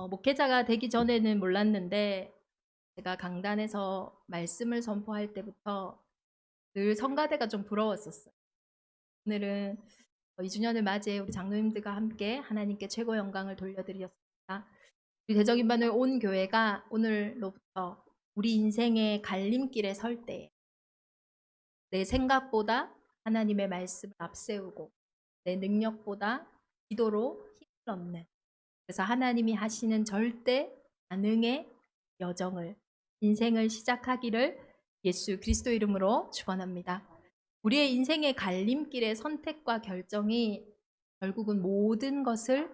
목회자가 되기 전에는 몰랐는데 제가 강단에서 말씀을 선포할 때부터 늘 성가대가 좀 부러웠었어요. 오늘은 2주년을 맞이해 우리 장로님들과 함께 하나님께 최고 영광을 돌려드렸습니다. 우리 대적인반의 온 교회가 오늘로부터 우리 인생의 갈림길에 설 때 내 생각보다 하나님의 말씀을 앞세우고 내 능력보다 기도로 힘을 얻는, 그래서 하나님이 하시는 절대 반응의 여정을, 인생을 시작하기를 예수 그리스도 이름으로 축원합니다. 우리의 인생의 갈림길의 선택과 결정이 결국은 모든 것을,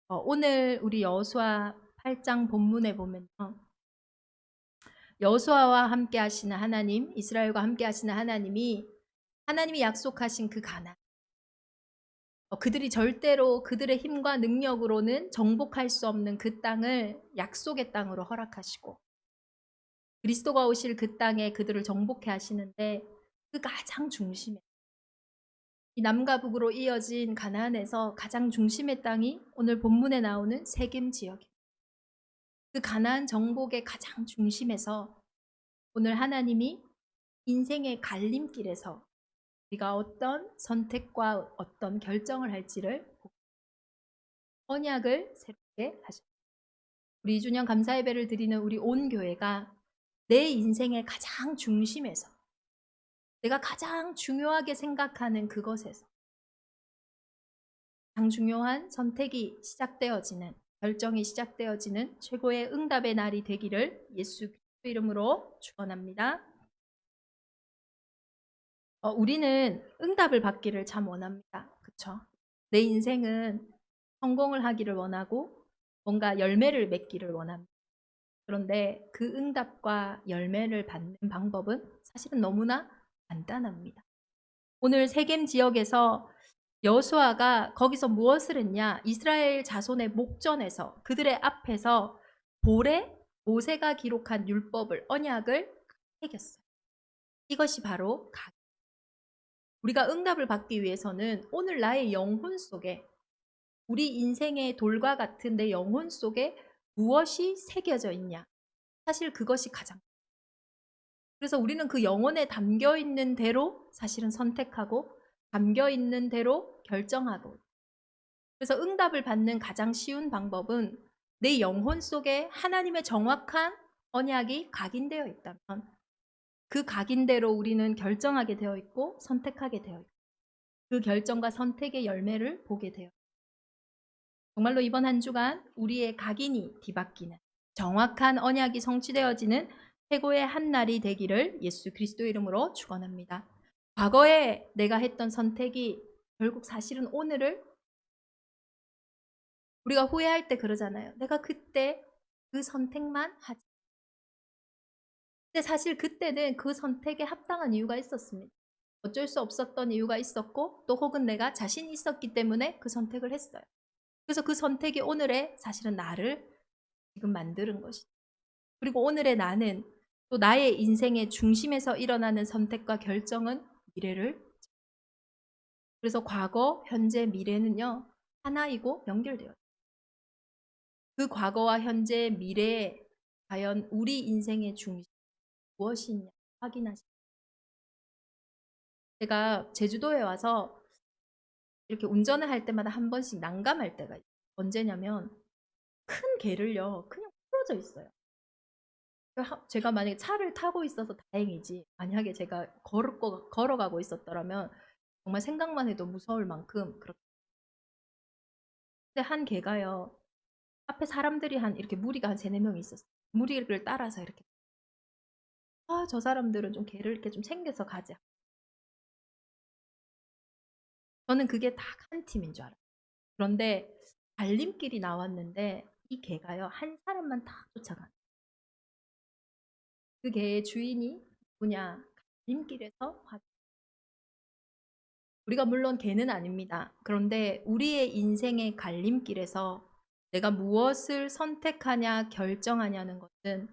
오늘 우리 여호수아 8장 본문에 보면요, 여호수아와 함께 하시는 하나님, 이스라엘과 함께 하시는 하나님이 약속하신 그 가나안, 그들이 절대로 그들의 힘과 능력으로는 정복할 수 없는 그 땅을 약속의 땅으로 허락하시고, 그리스도가 오실 그 땅에 그들을 정복해 하시는데, 그 가장 중심에, 이 남과 북으로 이어진 가나안에서 가장 중심의 땅이 오늘 본문에 나오는 세겜 지역입니다. 그 가나안 정복의 가장 중심에서 오늘 하나님이 인생의 갈림길에서 우리가 어떤 선택과 어떤 결정을 할지를 언약을 새롭게 하십니다. 우리 2주년 감사 예배를 드리는 우리 온 교회가 내 인생의 가장 중심에서, 내가 가장 중요하게 생각하는 그것에서 가장 중요한 선택이 시작되어지는, 결정이 시작되어지는 최고의 응답의 날이 되기를 예수 그리스도 이름으로 축원합니다. 우리는 응답을 받기를 참 원합니다. 그렇죠? 내 인생은 성공을 하기를 원하고 뭔가 열매를 맺기를 원합니다. 그런데 그 응답과 열매를 받는 방법은 사실은 너무나 간단합니다. 오늘 세겜 지역에서 여호수아가 거기서 무엇을 했냐? 이스라엘 자손의 목전에서, 그들의 앞에서 볼에 모세가 기록한 율법을, 언약을 새겼어요. 이것이 바로 우리가 응답을 받기 위해서는 오늘 나의 영혼 속에, 우리 인생의 돌과 같은 내 영혼 속에 무엇이 새겨져 있냐? 사실 그것이 가장, 그래서 우리는 그 영혼에 담겨 있는 대로 사실은 선택하고 담겨 있는 대로 결정하고, 그래서 응답을 받는 가장 쉬운 방법은 내 영혼 속에 하나님의 정확한 언약이 각인되어 있다면 그 각인대로 우리는 결정하게 되어 있고 선택하게 되어 있고, 그 결정과 선택의 열매를 보게 되어, 정말로 이번 한 주간 우리의 각인이 뒤바뀌는, 정확한 언약이 성취되어지는 최고의 한 날이 되기를 예수 그리스도 이름으로 축원합니다. 과거에 내가 했던 선택이 결국 사실은 오늘을, 우리가 후회할 때 그러잖아요. 내가 그때 그 선택만 하지. 근데 사실 그때는 그 선택에 합당한 이유가 있었습니다. 어쩔 수 없었던 이유가 있었고, 또 혹은 내가 자신이 있었기 때문에 그 선택을 했어요. 그래서 그 선택이 오늘의 사실은 나를 지금 만드는 것이죠. 그리고 오늘의 나는 또 나의 인생의 중심에서 일어나는 선택과 결정은 미래를, 그래서 과거, 현재, 미래는요 하나이고 연결되어요. 그 과거와 현재, 미래에 과연 우리 인생의 중심 무엇이 있냐 확인하시죠. 제가 제주도에 와서 이렇게 운전을 할 때마다 한 번씩 난감할 때가 있어요. 언제냐면 큰 개를요 그냥 풀어져 있어요. 제가 만약에 차를 타고 있어서 다행이지, 만약에 제가 걸어가고 있었더라면 정말 생각만 해도 무서울 만큼 그렇게. 근데 한 개가요, 앞에 사람들이 이렇게 무리가 한 3-4명이 있었어요. 무리를 따라서 이렇게, 저 사람들은 좀 개를 이렇게 좀 챙겨서 가자. 저는 그게 다 한 팀인 줄 알아요. 그런데 달림길이 나왔는데 이 개가요 한 사람만 다 쫓아가는, 그 개의 주인이 누구냐? 갈림길에서 우리가 물론 개는 아닙니다. 그런데 우리의 인생의 갈림길에서 내가 무엇을 선택하냐 결정하냐는 것은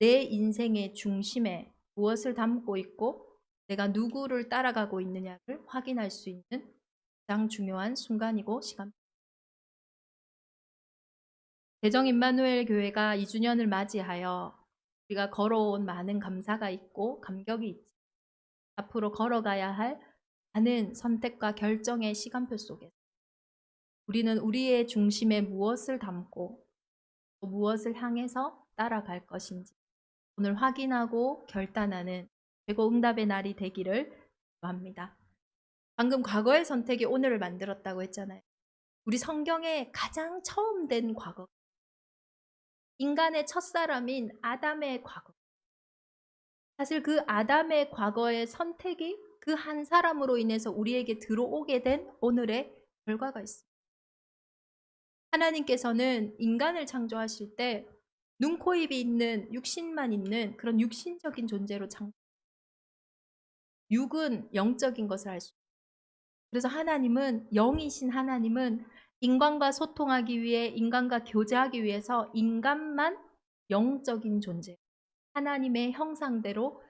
내 인생의 중심에 무엇을 담고 있고 내가 누구를 따라가고 있느냐를 확인할 수 있는 가장 중요한 순간이고 시간. 대정 임마누엘 교회가 2주년을 맞이하여 우리가 걸어온 많은 감사가 있고 감격이 있지. 앞으로 걸어가야 할 많은 선택과 결정의 시간표 속에서 우리는 우리의 중심에 무엇을 담고 또 무엇을 향해서 따라갈 것인지 오늘 확인하고 결단하는 최고 응답의 날이 되기를 기도합니다. 방금 과거의 선택이 오늘을 만들었다고 했잖아요. 우리 성경에 가장 처음 된 과거, 인간의 첫사람인 아담의 과거. 사실 그 아담의 과거의 선택이 그 한 사람으로 인해서 우리에게 들어오게 된 오늘의 결과가 있습니다. 하나님께서는 인간을 창조하실 때 눈, 코, 입이 있는 육신만 있는 그런 육신적인 존재로 육은 영적인 것을 알 수 있어요. 그래서 하나님은, 영이신 하나님은 인간과 소통하기 위해, 인간과 교제하기 위해서 인간만 영적인 존재, 하나님의 형상대로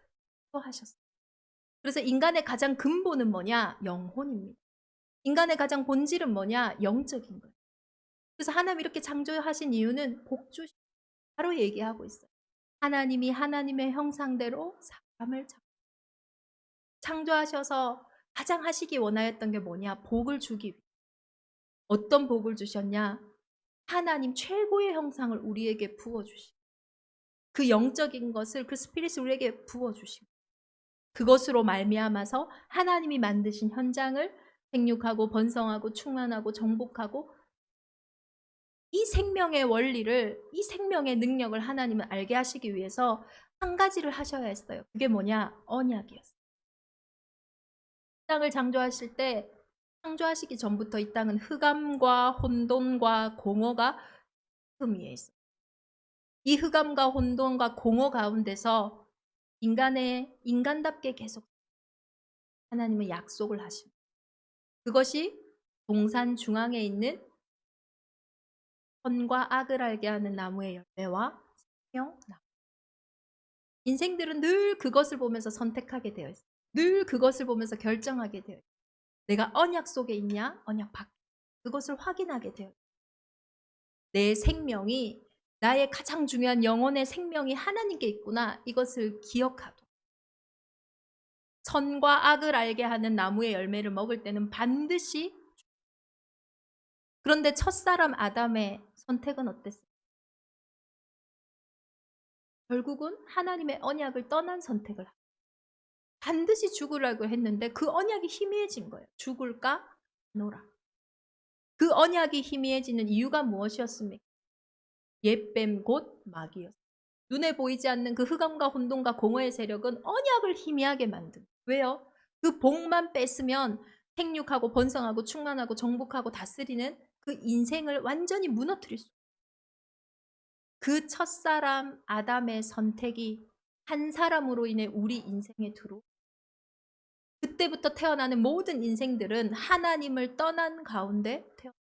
하셨어요. 그래서 인간의 가장 근본은 뭐냐? 영혼입니다. 인간의 가장 본질은 뭐냐? 영적인 거예요. 그래서 하나님 이렇게 창조하신 이유는 복주시 바로 얘기하고 있어요. 하나님이 하나님의 형상대로 사람을 창조하셔서 가장 하시기 원하였던 게 뭐냐? 복을 주기 위해. 어떤 복을 주셨냐? 하나님 최고의 형상을 우리에게 부어주시고 그 영적인 것을, 그 스피릿을 우리에게 부어주시고 그것으로 말미암아서 하나님이 만드신 현장을 생육하고 번성하고 충만하고 정복하고 이 생명의 원리를, 이 생명의 능력을 하나님은 알게 하시기 위해서 한 가지를 하셔야 했어요. 그게 뭐냐? 언약이었어요. 이 땅을 창조하실 때, 창조하시기 전부터 이 땅은 흑암과 혼돈과 공허가 그 위에 있어요. 이 흑암과 혼돈과 공허 가운데서 인간답게 계속 하나님은 약속을 하십니다. 그것이 동산 중앙에 있는 선과 악을 알게 하는 나무의 열매와 생명나무. 인생들은 늘 그것을 보면서 선택하게 되어 있어요. 늘 그것을 보면서 결정하게 되어 있어요. 내가 언약 속에 있냐? 언약 밖에. 그것을 확인하게 되어 있어요. 내 생명이, 나의 가장 중요한 영혼의 생명이 하나님께 있구나. 이것을 기억하고 선과 악을 알게 하는 나무의 열매를 먹을 때는 반드시. 그런데 첫사람 아담의 선택은 어땠어요? 결국은 하나님의 언약을 떠난 선택을 합니다. 반드시 죽으라고 했는데 그 언약이 희미해진 거예요. 죽을까? 노라. 그 언약이 희미해지는 이유가 무엇이었습니까? 옛뱀 곧 마귀였어요. 눈에 보이지 않는 그 흑암과 혼돈과 공허의 세력은 언약을 희미하게 만든. 왜요? 그 복만 뺐으면 생육하고 번성하고 충만하고 정복하고 다스리는 그 인생을 완전히 무너뜨릴 수. 그 첫사람 아담의 선택이 한 사람으로 인해 우리 인생에 들어. 그때부터 태어나는 모든 인생들은 하나님을 떠난 가운데 태어나.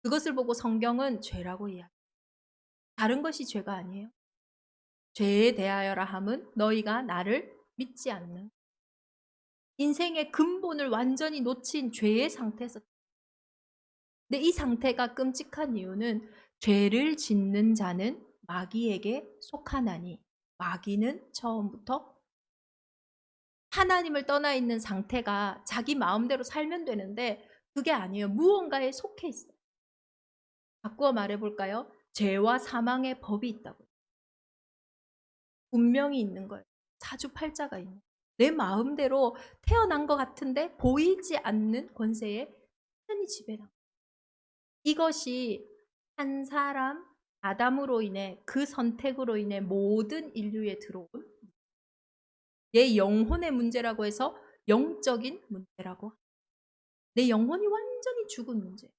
그것을 보고 성경은 죄라고 이야기해요. 다른 것이 죄가 아니에요. 죄에 대하여라 함은 너희가 나를 믿지 않는. 인생의 근본을 완전히 놓친 죄의 상태에서. 근데 이 상태가 끔찍한 이유는 죄를 짓는 자는 마귀에게 속하나니 마귀는 처음부터 하나님을 떠나 있는 상태가 자기 마음대로 살면 되는데 그게 아니에요. 무언가에 속해 있어요. 바꾸어 말해볼까요? 죄와 사망의 법이 있다고요. 분명히 있는 거예요. 사주팔자가 있는 거예요. 내 마음대로 태어난 것 같은데 보이지 않는 권세에 편히 지배당. 이것이 한 사람 아담으로 인해, 그 선택으로 인해 모든 인류에 들어온 내 영혼의 문제라고 해서 영적인 문제라고. 내 영혼이 완전히 죽은 문제.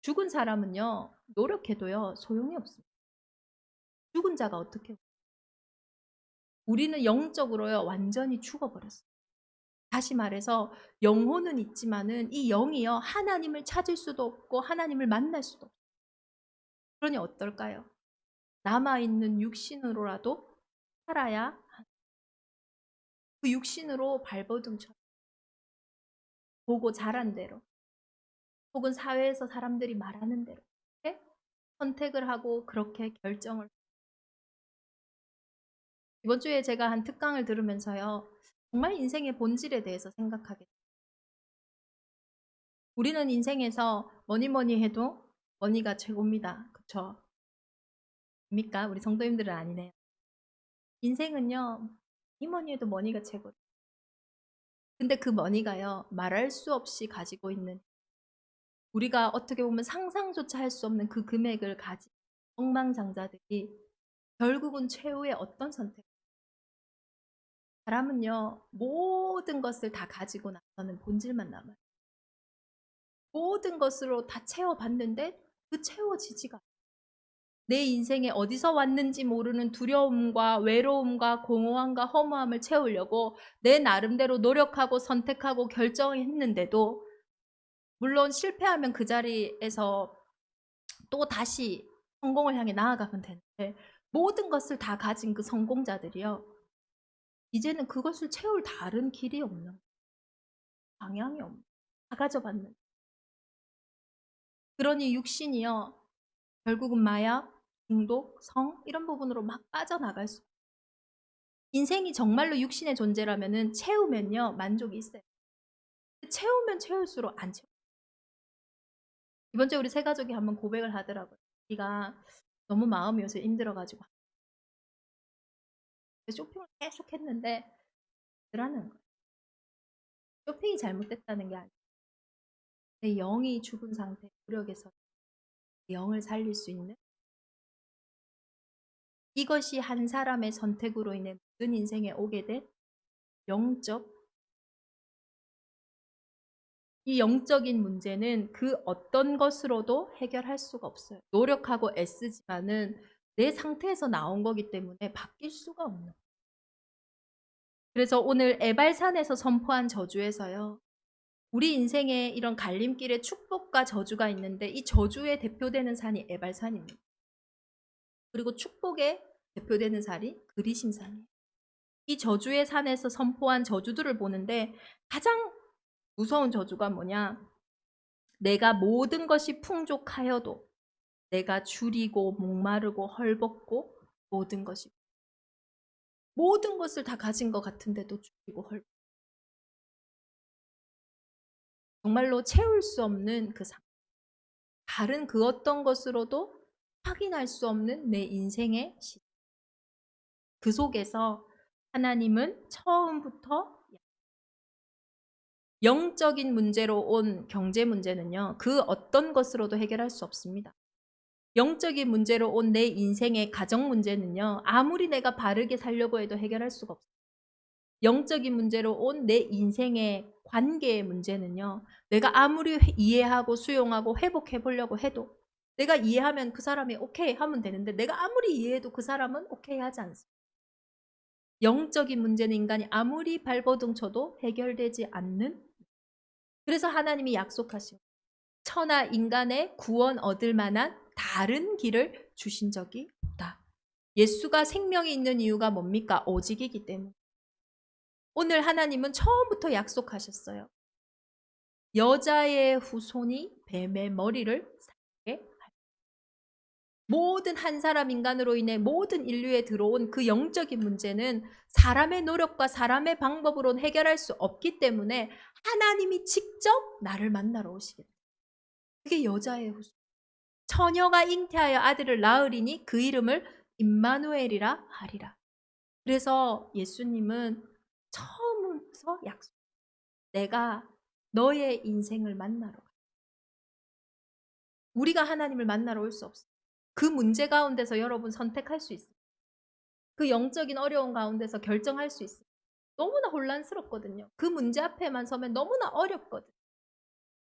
죽은 사람은요, 노력해도요, 소용이 없습니다. 죽은 자가 어떻게. 우리는 영적으로요, 완전히 죽어버렸어요. 다시 말해서 영혼은 있지만은 이 영이요, 하나님을 찾을 수도 없고 하나님을 만날 수도 없어요. 그러니 어떨까요? 남아있는 육신으로라도 살아야 그 육신으로 발버둥쳐 보고 자란 대로 혹은 사회에서 사람들이 말하는 대로 선택을 하고 그렇게 결정을. 이번 주에 제가 한 특강을 들으면서요. 정말 인생의 본질에 대해서 생각하게 돼요. 우리는 인생에서 뭐니 해도 머니가 최고입니다. 그쵸? 입니까? 우리 성도님들은 아니네요. 인생은요. 뭐니 해도 머니가 최고. 근데 그 머니가요. 말할 수 없이 가지고 있는, 우리가 어떻게 보면 상상조차 할 수 없는 그 금액을 가진 억망장자들이 결국은 최후의 어떤 선택. 사람은요. 모든 것을 다 가지고 나서는 본질만 남아요. 모든 것으로 다 채워봤는데 그 채워지지가 않아요. 내 인생에 어디서 왔는지 모르는 두려움과 외로움과 공허함과 허무함을 채우려고 내 나름대로 노력하고 선택하고 결정했는데도, 물론 실패하면 그 자리에서 또 다시 성공을 향해 나아가면 되는데, 모든 것을 다 가진 그 성공자들이요. 이제는 그것을 채울 다른 길이 없는, 방향이 없는, 다 가져봤는. 그러니 육신이요. 결국은 마약, 중독, 성 이런 부분으로 막 빠져나갈 수. 인생이 정말로 육신의 존재라면은 채우면요. 만족이 있어요. 채우면 채울수록 안 채워. 이번 주에 우리 세 가족이 한번 고백을 하더라고요. 우리가 너무 마음이 요새 힘들어가지고 쇼핑을 계속 했는데 그러는 거예요. 쇼핑이 잘못됐다는 게 아니에요. 내 영이 죽은 상태, 무력에서 영을 살릴 수 있는, 이것이 한 사람의 선택으로 인해 모든 인생에 오게 된 영적, 이 영적인 문제는 그 어떤 것으로도 해결할 수가 없어요. 노력하고 애쓰지만은 내 상태에서 나온 거기 때문에 바뀔 수가 없는 거예요. 그래서 오늘 에발산에서 선포한 저주에서요. 우리 인생에 이런 갈림길에 축복과 저주가 있는데 이 저주에 대표되는 산이 에발산입니다. 그리고 축복에 대표되는 산이 그리심산이에요. 이 저주의 산에서 선포한 저주들을 보는데 가장 무서운 저주가 뭐냐? 내가 모든 것이 풍족하여도 내가 줄이고 목마르고 헐벗고 모든 것을 다 가진 것 같은데도 줄이고 헐벗고, 정말로 채울 수 없는 그 상태, 다른 그 어떤 것으로도 확인할 수 없는 내 인생의 시작. 그 속에서 하나님은 처음부터 영적인 문제로 온 경제 문제는요. 그 어떤 것으로도 해결할 수 없습니다. 영적인 문제로 온 내 인생의 가정 문제는요. 아무리 내가 바르게 살려고 해도 해결할 수가 없어요. 영적인 문제로 온 내 인생의 관계의 문제는요. 내가 아무리 이해하고 수용하고 회복해 보려고 해도, 내가 이해하면 그 사람이 오케이 하면 되는데 내가 아무리 이해해도 그 사람은 오케이 하지 않습니다. 영적인 문제는 인간이 아무리 발버둥 쳐도 해결되지 않는, 그래서 하나님이 약속하신 천하 인간의 구원 얻을 만한 다른 길을 주신 적이 없다. 예수가 생명이 있는 이유가 뭡니까? 오직이기 때문에. 오늘 하나님은 처음부터 약속하셨어요. 여자의 후손이 뱀의 머리를 상하게 할. 모든 한 사람 인간으로 인해 모든 인류에 들어온 그 영적인 문제는 사람의 노력과 사람의 방법으로는 해결할 수 없기 때문에 하나님이 직접 나를 만나러 오시게 돼요. 그게 여자의 후손. 처녀가 잉태하여 아들을 낳으리니 그 이름을 임마누엘이라 하리라. 그래서 예수님은 처음부터 약속. 내가 너의 인생을 만나러 가. 우리가 하나님을 만나러 올 수 없어요. 그 문제 가운데서 여러분 선택할 수 있어요. 그 영적인 어려움 가운데서 결정할 수 있어요. 너무나 혼란스럽거든요. 그 문제 앞에만 서면 너무나 어렵거든요.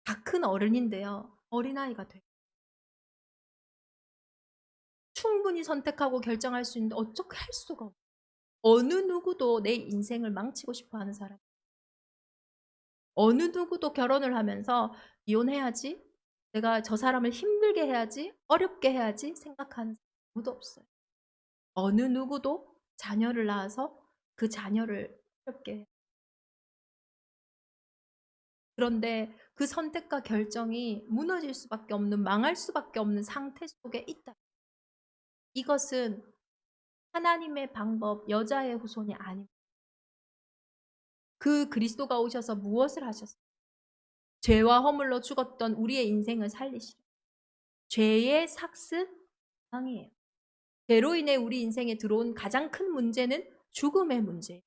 다 큰 어른인데요. 어린아이가 돼요. 충분히 선택하고 결정할 수 있는데 어떻게 할 수가 없어요. 어느 누구도 내 인생을 망치고 싶어 하는 사람. 어느 누구도 결혼을 하면서 이혼해야지, 내가 저 사람을 힘들게 해야지, 어렵게 해야지 생각하는 사람 아무도 없어요. 어느 누구도 자녀를 낳아서 그 자녀를 어렵게 해요. 그런데 그 선택과 결정이 무너질 수밖에 없는, 망할 수밖에 없는 상태 속에 있다. 이것은 하나님의 방법, 여자의 후손이 아닙니다. 그 그리스도가 오셔서 무엇을 하셨어요? 죄와 허물로 죽었던 우리의 인생을 살리시려. 죄의 삭스 방이에요. 죄로 인해 우리 인생에 들어온 가장 큰 문제는 죽음의 문제예요.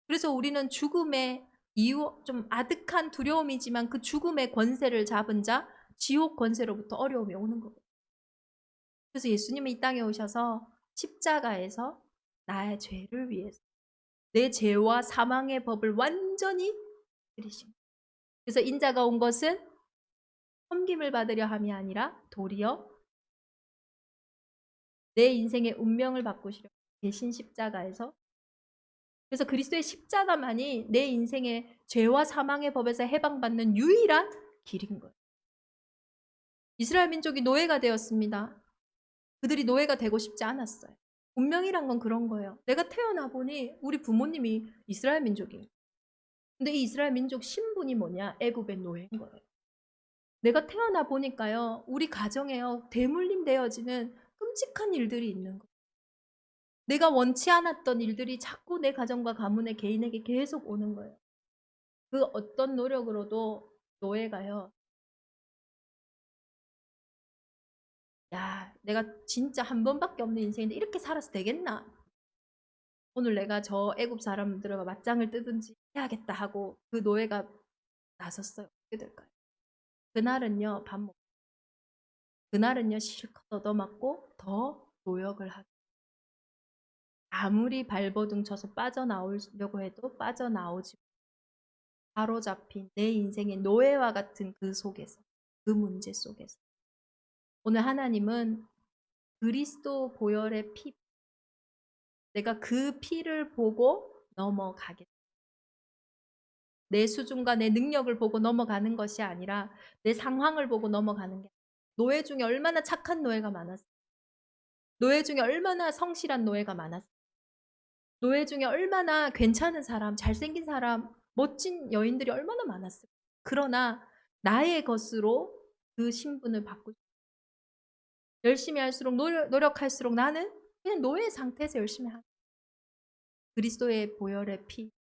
그래서 우리는 죽음의 이유, 좀 아득한 두려움이지만 그 죽음의 권세를 잡은 자, 지옥 권세로부터 어려움이 오는 거예요. 그래서 예수님이 이 땅에 오셔서 십자가에서 나의 죄를 위해서 내 죄와 사망의 법을 완전히 들이신 거예요. 그래서 인자가 온 것은 섬김을 받으려 함이 아니라 도리어 내 인생의 운명을 바꾸시려 대신 십자가에서. 그래서 그리스도의 십자가만이 내 인생의 죄와 사망의 법에서 해방받는 유일한 길인 거예요. 이스라엘 민족이 노예가 되었습니다. 그들이 노예가 되고 싶지 않았어요. 운명이란 건 그런 거예요. 내가 태어나 보니 우리 부모님이 이스라엘 민족이에요. 근데 이 이스라엘 민족 신분이 뭐냐? 애굽의 노예인 거예요. 내가 태어나 보니까요, 우리 가정에요, 대물림 되어지는 끔찍한 일들이 있는 거예요. 내가 원치 않았던 일들이 자꾸 내 가정과 가문의 개인에게 계속 오는 거예요. 그 어떤 노력으로도 노예가요, 야, 내가 진짜 한 번밖에 없는 인생인데 이렇게 살아서 되겠나? 오늘 내가 저 애굽 사람들과 맞짱을 뜨든지 해야겠다 하고 그 노예가 나섰어요. 어떻게 될까요? 그날은요, 밥 먹고, 그날은요, 실컷 얻어맞고 더 노역을 하고, 아무리 발버둥 쳐서 빠져나오려고 해도 빠져나오지 못하고 사로잡힌 내 인생의 노예와 같은 그 속에서, 그 문제 속에서 오늘 하나님은 그리스도 보혈의 피, 내가 그 피를 보고 넘어가겠다. 내 수준과 내 능력을 보고 넘어가는 것이 아니라 내 상황을 보고 넘어가는 게 아니라, 노예 중에 얼마나 착한 노예가 많았어요. 노예 중에 얼마나 성실한 노예가 많았어요. 노예 중에 얼마나 괜찮은 사람, 잘생긴 사람, 멋진 여인들이 얼마나 많았어요. 그러나 나의 것으로 그 신분을 바꾸고 열심히 할수록 노력할수록 나는 그냥 노예 상태에서 열심히 하는 그리스도의 보혈의 피,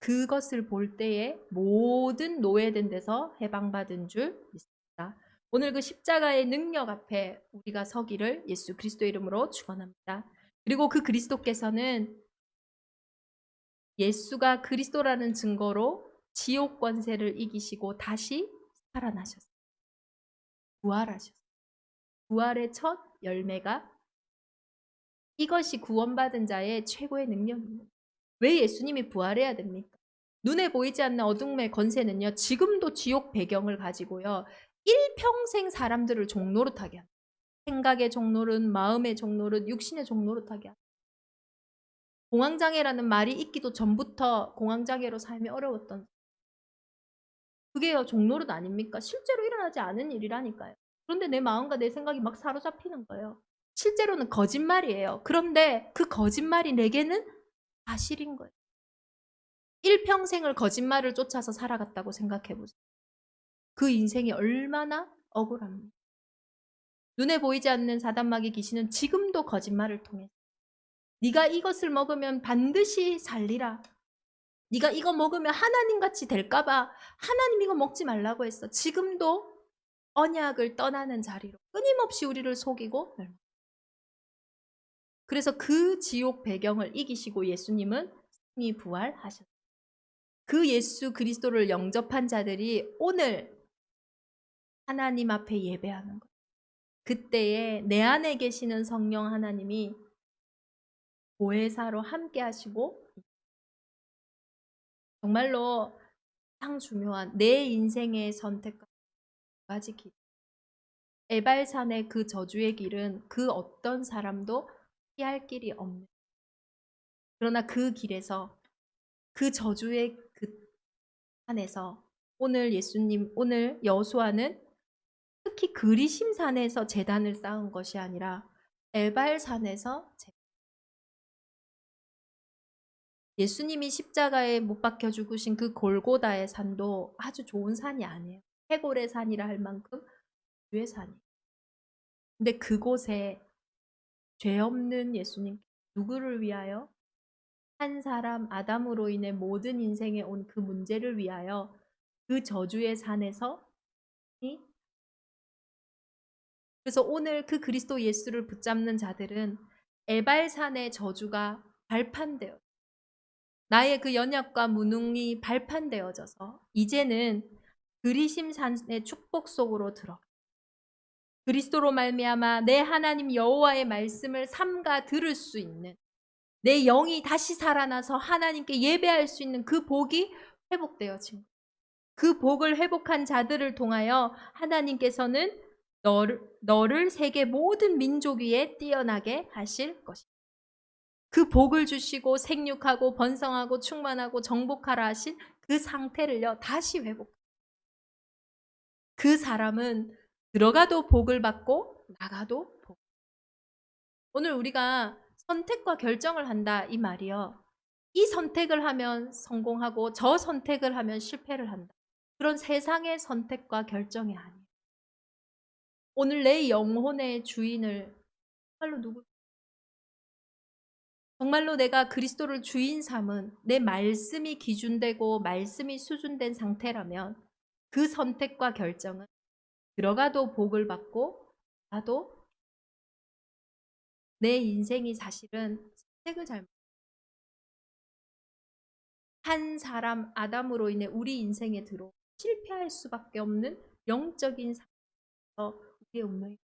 그것을 볼 때에 모든 노예된 데서 해방받은 줄 믿습니다. 오늘 그 십자가의 능력 앞에 우리가 서기를 예수 그리스도의 이름으로 축원합니다. 그리고 그 그리스도께서는 예수가 그리스도라는 증거로 지옥 권세를 이기시고 다시 살아나셨어요. 부활하셨어요. 부활의 첫 열매가, 이것이 구원받은 자의 최고의 능력입니다. 왜 예수님이 부활해야 됩니까? 눈에 보이지 않는 어둠의 권세는요, 지금도 지옥 배경을 가지고요, 일평생 사람들을 종노릇하게 합니다. 생각의 종노릇, 마음의 종노릇, 육신의 종노릇하게 합니다. 공황장애라는 말이 있기도 전부터 공황장애로 삶이 어려웠던, 그게요 종노릇 아닙니까? 실제로 일어나지 않은 일이라니까요. 그런데 내 마음과 내 생각이 막 사로잡히는 거예요. 실제로는 거짓말이에요. 그런데 그 거짓말이 내게는 사실인 거예요. 일평생을 거짓말을 쫓아서 살아갔다고 생각해 보세요. 그 인생이 얼마나 억울합니까? 눈에 보이지 않는 사단마귀 귀신은 지금도 거짓말을 통해 네가 이것을 먹으면 반드시 살리라. 네가 이거 먹으면 하나님같이 될까봐 하나님 이거 먹지 말라고 했어. 지금도 언약을 떠나는 자리로 끊임없이 우리를 속이고, 그래서 그 지옥 배경을 이기시고 예수님은 이미 부활하셨어요. 그 예수 그리스도를 영접한 자들이 오늘 하나님 앞에 예배하는 거예요. 그때에 내 안에 계시는 성령 하나님이 보혜사로 함께 하시고, 정말로 가장 중요한 내 인생의 선택과 두 가지 길. 에발산의 그 저주의 길은 그 어떤 사람도 피할 길이 없는, 그러나 그 길에서, 그 저주의 그 산에서 오늘 예수님, 오늘 여호수아는 특히 그리심산에서 제단을 쌓은 것이 아니라 에발산에서 예수님이 십자가에 못 박혀 죽으신 그 골고다의 산도 아주 좋은 산이 아니에요. 해골의 산이라 할 만큼 주의 산이에요. 근데 그곳에 죄 없는 예수님, 누구를 위하여? 한 사람 아담으로 인해 모든 인생에 온 그 문제를 위하여 그 저주의 산에서 그래서 오늘 그 그리스도 예수를 붙잡는 자들은 에발산의 저주가 발판되어 나의 그 연약과 무능이 발판되어져서 이제는 그리심산의 축복 속으로 들어 그리스도로 말미암아 내 하나님 여호와의 말씀을 삼가 들을 수 있는 내 영이 다시 살아나서 하나님께 예배할 수 있는 그 복이 회복되어진 그 복을 회복한 자들을 통하여 하나님께서는 너를 세계 모든 민족 위에 뛰어나게 하실 것이다. 그 복을 주시고 생육하고 번성하고 충만하고 정복하라 하신 그 상태를요 다시 회복. 그 사람은 들어가도 복을 받고 나가도 복. 오늘 우리가 선택과 결정을 한다 이 말이요. 이 선택을 하면 성공하고 저 선택을 하면 실패를 한다. 그런 세상의 선택과 결정이 아니에요. 오늘 내 영혼의 주인을 정말로 내가 그리스도를 주인 삼은 내 말씀이 기준되고 말씀이 수준된 상태라면 그 선택과 결정은 들어가도 복을 받고 나도 내 인생이 사실은 선택을 한 사람 아담으로 인해 우리 인생에 들어 실패할 수밖에 없는 영적인 상태에서 우리의 운명이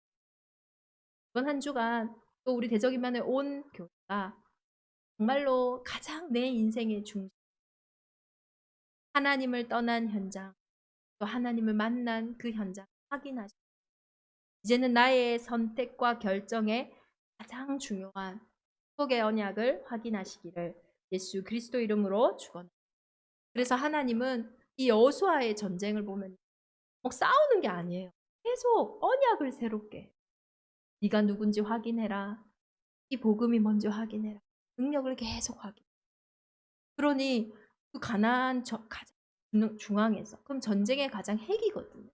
이번 한 주간 또 우리 대적임만에 온 교회가 정말로 가장 내 인생의 중심 하나님을 떠난 현장 또 하나님을 만난 그 현장 확인하시고 이제는 나의 선택과 결정에 가장 중요한 속의 언약을 확인하시기를 예수 그리스도 이름으로 축원합니다. 그래서 하나님은 이 여호수아의 전쟁을 보면 싸우는 게 아니에요. 계속 언약을 새롭게 네가 누군지 확인해라. 이 복음이 뭔지 확인해라. 능력을 계속 확인. 그러니 그 가나안 가장 중앙에서 그럼 전쟁의 가장 핵이거든요.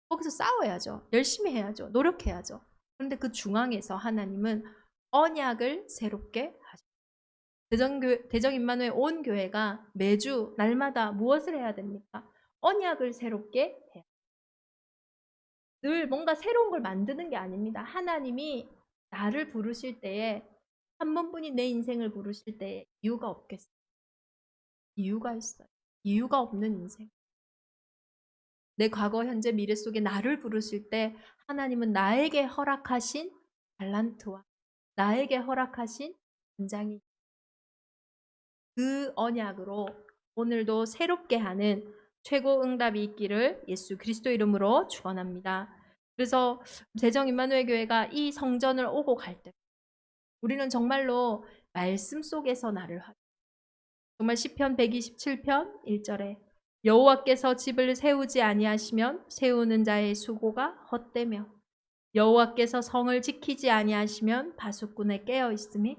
거기서 싸워야죠. 열심히 해야죠. 노력해야죠. 그런데 그 중앙에서 하나님은 언약을 새롭게 하십니다. 대정 임마누엘 온 교회가 매주 날마다 무엇을 해야 됩니까? 언약을 새롭게 해야 늘 뭔가 새로운 걸 만드는 게 아닙니다. 하나님이 나를 부르실 때에 한 번뿐이 내 인생을 부르실 때에 이유가 없겠어요. 이유가 있어요. 이유가 없는 인생. 내 과거, 현재, 미래 속에 나를 부르실 때 하나님은 나에게 허락하신 달란트와 나에게 허락하신 현장이 그 언약으로 오늘도 새롭게 하는 최고 응답이 있기를 예수 그리스도 이름으로 축원합니다. 그래서 대정 임마누엘 교회가 이 성전을 오고 갈 때 우리는 정말로 말씀 속에서 나를 정말 시편 127편 1절에 여호와께서 집을 세우지 아니하시면 세우는 자의 수고가 헛되며 여호와께서 성을 지키지 아니하시면 바수꾼에 깨어 있음이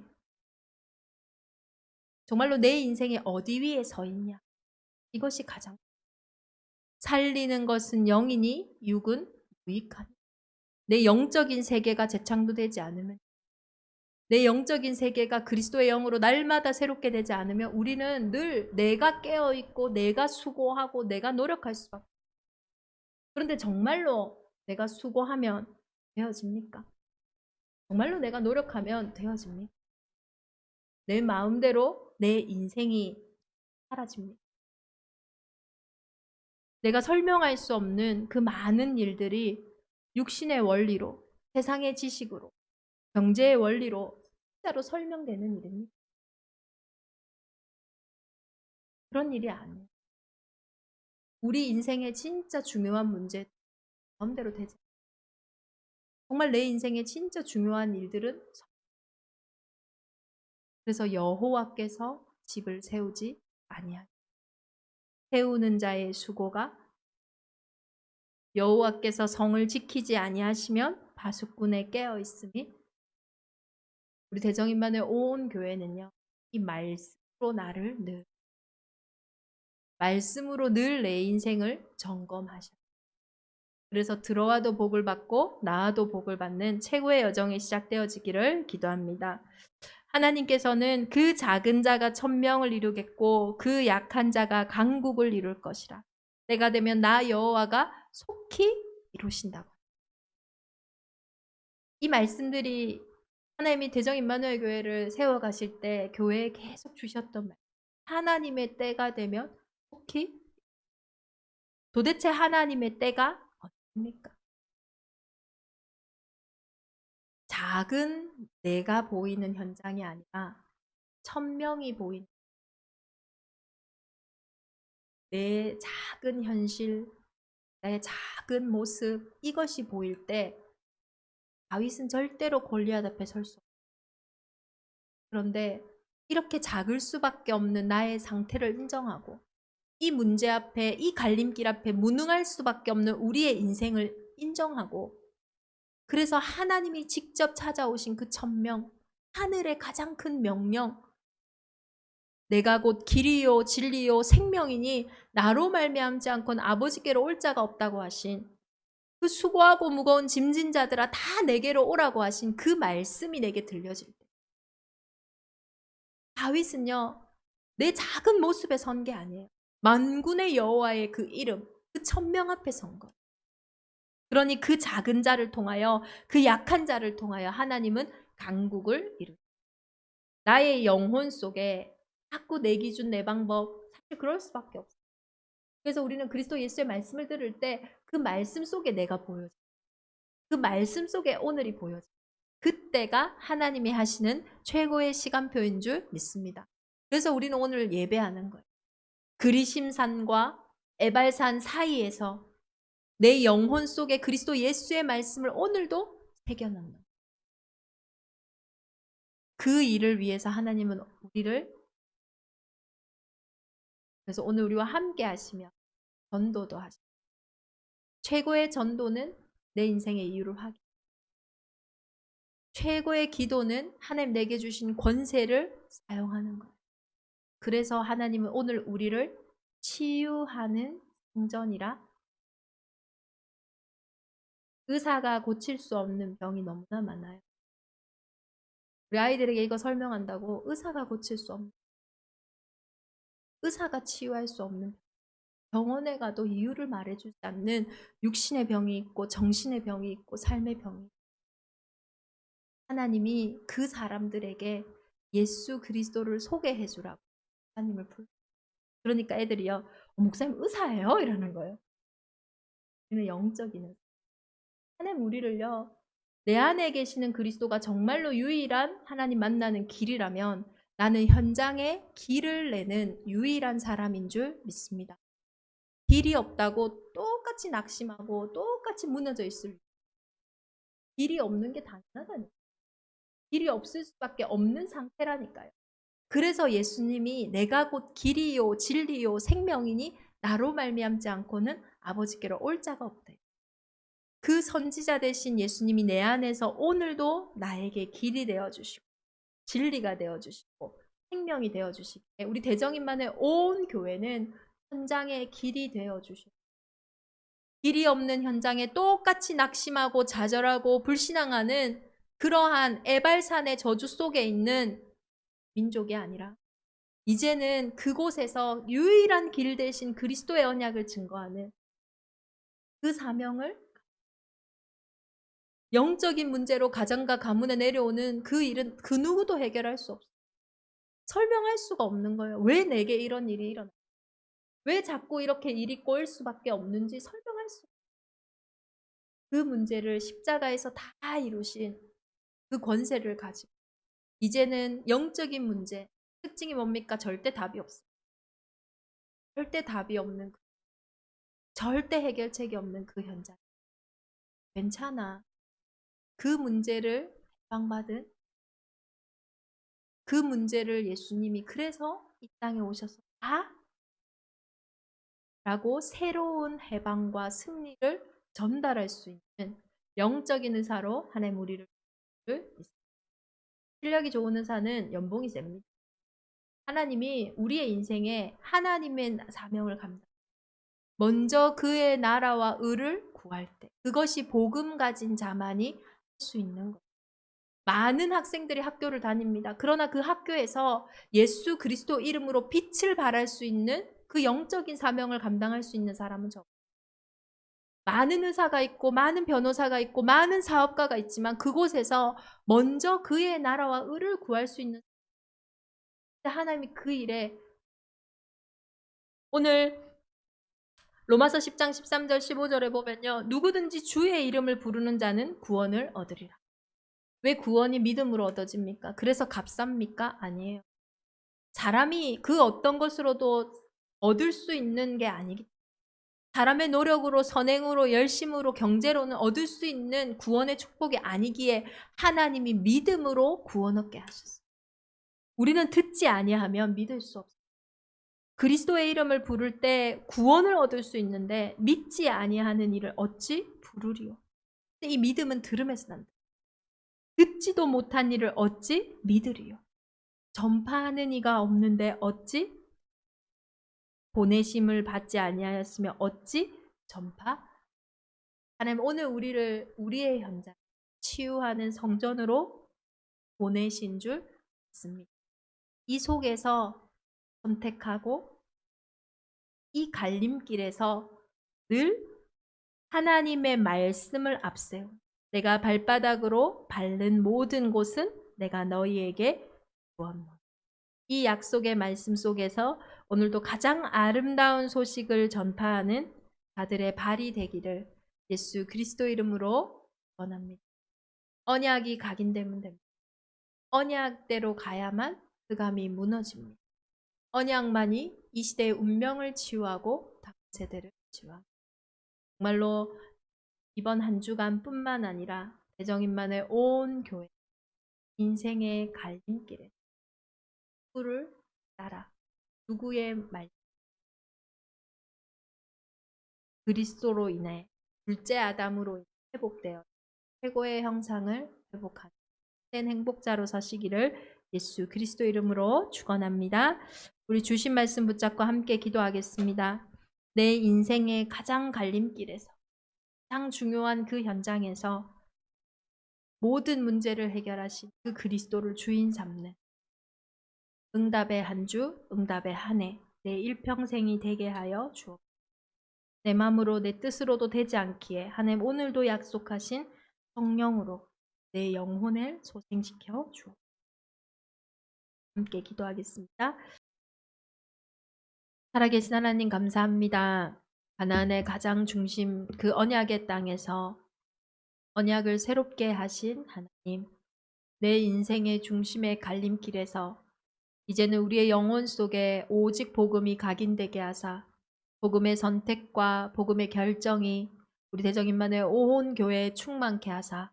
정말로 내 인생에 어디 위에 서 있냐 이것이 가장 살리는 것은 영이니 육은 무익하니 내 영적인 세계가 재창조되지 않으면 내 영적인 세계가 그리스도의 영으로 날마다 새롭게 되지 않으면 우리는 늘 내가 깨어있고 내가 수고하고 내가 노력할 수밖에 그런데 정말로 내가 수고하면 되어집니까? 정말로 내가 노력하면 되어집니까? 내 마음대로 내 인생이 사라집니다. 내가 설명할 수 없는 그 많은 일들이 육신의 원리로 세상의 지식으로 경제의 원리로 진짜로 설명되는 일입니다. 그런 일이 아니에요. 우리 인생의 진짜 중요한 문제 마음대로 되지. 정말 내 인생의 진짜 중요한 일들은 그래서 여호와께서 집을 세우지 아니하니 세우는 자의 수고가 여호와께서 성을 지키지 아니하시면 바수꾼에 깨어 있으니 우리 대정인만의 온 교회는요. 이 말씀 말씀으로 늘 내 인생을 점검하셔. 그래서 들어와도 복을 받고 나와도 복을 받는 최고의 여정이 시작되어지기를 기도합니다. 하나님께서는 그 작은 자가 천명을 이루겠고 그 약한 자가 강국을 이룰 것이라. 때가 되면 나 여호와가 속히 이루신다고. 이 말씀들이 하나님이 대정 임마누엘 교회를 세워가실 때 교회에 계속 주셨던 말. 하나님의 때가 되면 속히. 도대체 하나님의 때가 어떻습니까? 작은 내가 보이는 현장이 아니라 천명이 보이는 내 작은 현실, 나의 작은 모습, 이것이 보일 때 다윗은 절대로 골리앗 앞에 설 수 없어요. 그런데 이렇게 작을 수밖에 없는 나의 상태를 인정하고 이 문제 앞에, 이 갈림길 앞에 무능할 수밖에 없는 우리의 인생을 인정하고, 그래서 하나님이 직접 찾아오신 그 천명, 하늘의 가장 큰 명령, 내가 곧 길이요 진리요 생명이니 나로 말미암지 않고는 아버지께로 올 자가 없다고 하신 그 수고하고 무거운 짐진 자들아 다 내게로 오라고 하신 그 말씀이 내게 들려질 때, 다윗은요 내 작은 모습에 선 게 아니에요. 만군의 여호와의 그 이름, 그 천명 앞에 선 것. 그러니 그 작은 자를 통하여, 그 약한 자를 통하여 하나님은 강국을 이루다. 나의 영혼 속에 자꾸 내 기준, 내 방법, 사실 그럴 수밖에 없어요. 그래서 우리는 그리스도 예수의 말씀을 들을 때 그 말씀 속에 내가 보여져. 그 말씀 속에 오늘이 보여져. 그때가 하나님이 하시는 최고의 시간표인 줄 믿습니다. 그래서 우리는 오늘 예배하는 거예요. 그리심산과 에발산 사이에서 내 영혼 속에 그리스도 예수의 말씀을 오늘도 새겨넣는, 그 일을 위해서 하나님은 우리를, 그래서 오늘 우리와 함께 하시며 전도도 하시고, 최고의 전도는 내 인생의 이유를 확인, 최고의 기도는 하나님 내게 주신 권세를 사용하는 거예요. 그래서 하나님은 오늘 우리를 치유하는 성전이라, 의사가 고칠 수 없는 병이 너무나 많아요. 우리 아이들에게 이거 설명한다고 의사가 고칠 수 없는, 의사가 치유할 수 없는, 병원에 가도 이유를 말해주지 않는 육신의 병이 있고 정신의 병이 있고 삶의 병이 있고, 하나님이 그 사람들에게 예수 그리스도를 소개해 주라고 하나님을 그러니까 애들이요, 목사님 의사예요? 이러는 거예요. 우리는 영적인 의사. 하나님 우리를요, 내 안에 계시는 그리스도가 정말로 유일한 하나님 만나는 길이라면 나는 현장에 길을 내는 유일한 사람인 줄 믿습니다. 길이 없다고 똑같이 낙심하고 똑같이 무너져 있을, 길이 없는 게 당연하다니까요. 길이 없을 수밖에 없는 상태라니까요. 그래서 예수님이 내가 곧 길이요 진리요 생명이니 나로 말미암지 않고는 아버지께로 올 자가 없다. 그 선지자 되신 예수님이 내 안에서 오늘도 나에게 길이 되어주시고 진리가 되어주시고 생명이 되어주시기에 우리 대정인만의 온 교회는 현장의 길이 되어주시고, 길이 없는 현장에 똑같이 낙심하고 좌절하고 불신앙하는 그러한 에발산의 저주 속에 있는 민족이 아니라 이제는 그곳에서 유일한 길 대신 그리스도의 언약을 증거하는 그 사명을, 영적인 문제로 가정과 가문에 내려오는 그 일은 그 누구도 해결할 수 없어요. 설명할 수가 없는 거예요. 왜 내게 이런 일이 일어나? 왜 자꾸 이렇게 일이 꼬일 수밖에 없는지 설명할 수 없어요. 그 문제를 십자가에서 다 이루신 그 권세를 가지고 이제는 영적인 문제, 특징이 뭡니까? 절대 답이 없어요. 절대 답이 없는, 절대 해결책이 없는 그 현장. 괜찮아. 그 문제를 해방받은, 그 문제를 예수님이 그래서 이 땅에 오셔서 다 라고 새로운 해방과 승리를 전달할 수 있는 영적인 의사로 하나님 우리를 믿습니다. 실력이 좋은 의사는 연봉이 셉니다. 하나님이 우리의 인생에 하나님의 사명을 감당. 먼저 그의 나라와 의를 구할 때 그것이 복음 가진 자만이 할 수 있는 것. 많은 학생들이 학교를 다닙니다. 그러나 그 학교에서 예수 그리스도 이름으로 빛을 발할 수 있는 그 영적인 사명을 감당할 수 있는 사람은 적어요. 많은 의사가 있고 많은 변호사가 있고 많은 사업가가 있지만 그곳에서 먼저 그의 나라와 의를 구할 수 있는 하나님이 그 일에 오늘 로마서 10장 13절 15절에 보면요. 누구든지 주의 이름을 부르는 자는 구원을 얻으리라. 왜 구원이 믿음으로 얻어집니까? 그래서 값쌉니까? 아니에요. 사람이 그 어떤 것으로도 얻을 수 있는 게 아니기 때문에 사람의 노력으로 선행으로 열심으로 경제로는 얻을 수 있는 구원의 축복이 아니기에 하나님이 믿음으로 구원 얻게 하셨어요. 우리는 듣지 아니하면 믿을 수 없어요. 그리스도의 이름을 부를 때 구원을 얻을 수 있는데 믿지 아니하는 이를 어찌 부르리요. 이 믿음은 들음에서 난다. 듣지도 못한 일을 어찌 믿으리요. 전파하는 이가 없는데 어찌 보내심을 받지 아니하였으며 어찌 전파? 하나님 오늘 우리의 현장 치유하는 성전으로 보내신 줄 믿습니다. 이 속에서 선택하고 이 갈림길에서 늘 하나님의 말씀을 앞세워 내가 발바닥으로 밟는 모든 곳은 내가 너희에게 주었노라. 이 약속의 말씀 속에서 오늘도 가장 아름다운 소식을 전파하는 자들의 발이 되기를 예수 그리스도 이름으로 원합니다. 언약이 각인되면 됩니다. 언약대로 가야만 그 감이 무너집니다. 언약만이 이 시대의 운명을 치유하고 다음 세대를 치유합니다. 정말로 이번 한 주간뿐만 아니라 대정인만의 온 교회 인생의 갈림길에 누구를 따라 누구의 말 그리스도로 인해 둘째 아담으로 회복되어 최고의 형상을 회복하는 행복자로 서시기를 예수 그리스도 이름으로 축원합니다. 우리 주신 말씀 붙잡고 함께 기도하겠습니다. 내 인생의 가장 갈림길에서 가장 중요한 그 현장에서 모든 문제를 해결하신 그 그리스도를 주인 삼는 응답의 한 주, 응답의 한 해, 내 일평생이 되게 하여 주옵소서. 내 마음으로 내 뜻으로도 되지 않기에 하나님 오늘도 약속하신 성령으로 내 영혼을 소생시켜 주옵소서. 함께 기도하겠습니다. 살아계신 하나님 감사합니다. 가나안의 가장 중심 그 언약의 땅에서 언약을 새롭게 하신 하나님, 내 인생의 중심의 갈림길에서 이제는 우리의 영혼 속에 오직 복음이 각인되게 하사 복음의 선택과 복음의 결정이 우리 대정인만의 온 교회에 충만케 하사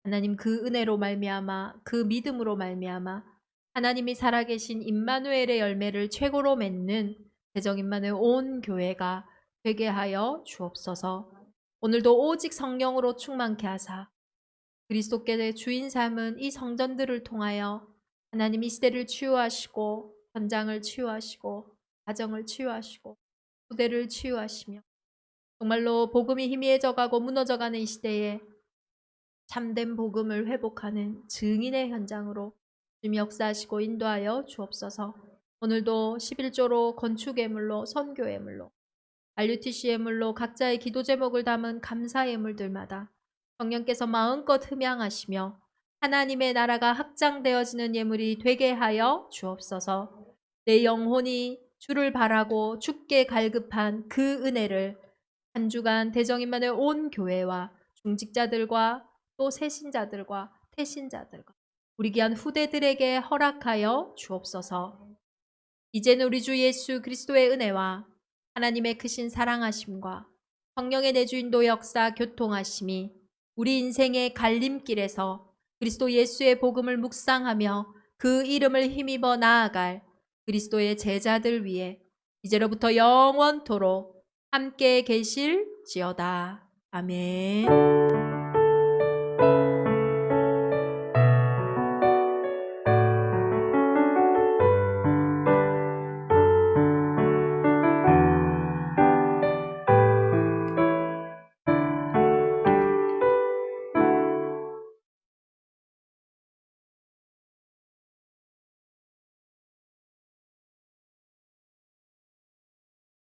하나님 그 은혜로 말미암아 그 믿음으로 말미암아 하나님이 살아계신 임마누엘의 열매를 최고로 맺는 대정인만의 온 교회가 되게 하여 주옵소서. 오늘도 오직 성령으로 충만케 하사 그리스도께서 주인 삼은 이 성전들을 통하여 하나님 이 시대를 치유하시고 현장을 치유하시고 가정을 치유하시고 후대를 치유하시며 정말로 복음이 희미해져가고 무너져가는 이 시대에 참된 복음을 회복하는 증인의 현장으로 주님 역사하시고 인도하여 주옵소서. 오늘도 11조로 건축예물로 선교예물로 RUTC 예물로 각자의 기도 제목을 담은 감사 예물들마다 성령께서 마음껏 흠양하시며 하나님의 나라가 확장되어지는 예물이 되게 하여 주옵소서. 내 영혼이 주를 바라고 주께 갈급한 그 은혜를 한 주간 대정인만의 온 교회와 중직자들과 또 새신자들과 태신자들과 우리 귀한 후대들에게 허락하여 주옵소서. 이제는 우리 주 예수 그리스도의 은혜와 하나님의 크신 사랑하심과 성령의 내주인도 역사 교통하심이 우리 인생의 갈림길에서 그리스도 예수의 복음을 묵상하며 그 이름을 힘입어 나아갈 그리스도의 제자들 위해 이제로부터 영원토록 함께 계실지어다. 아멘.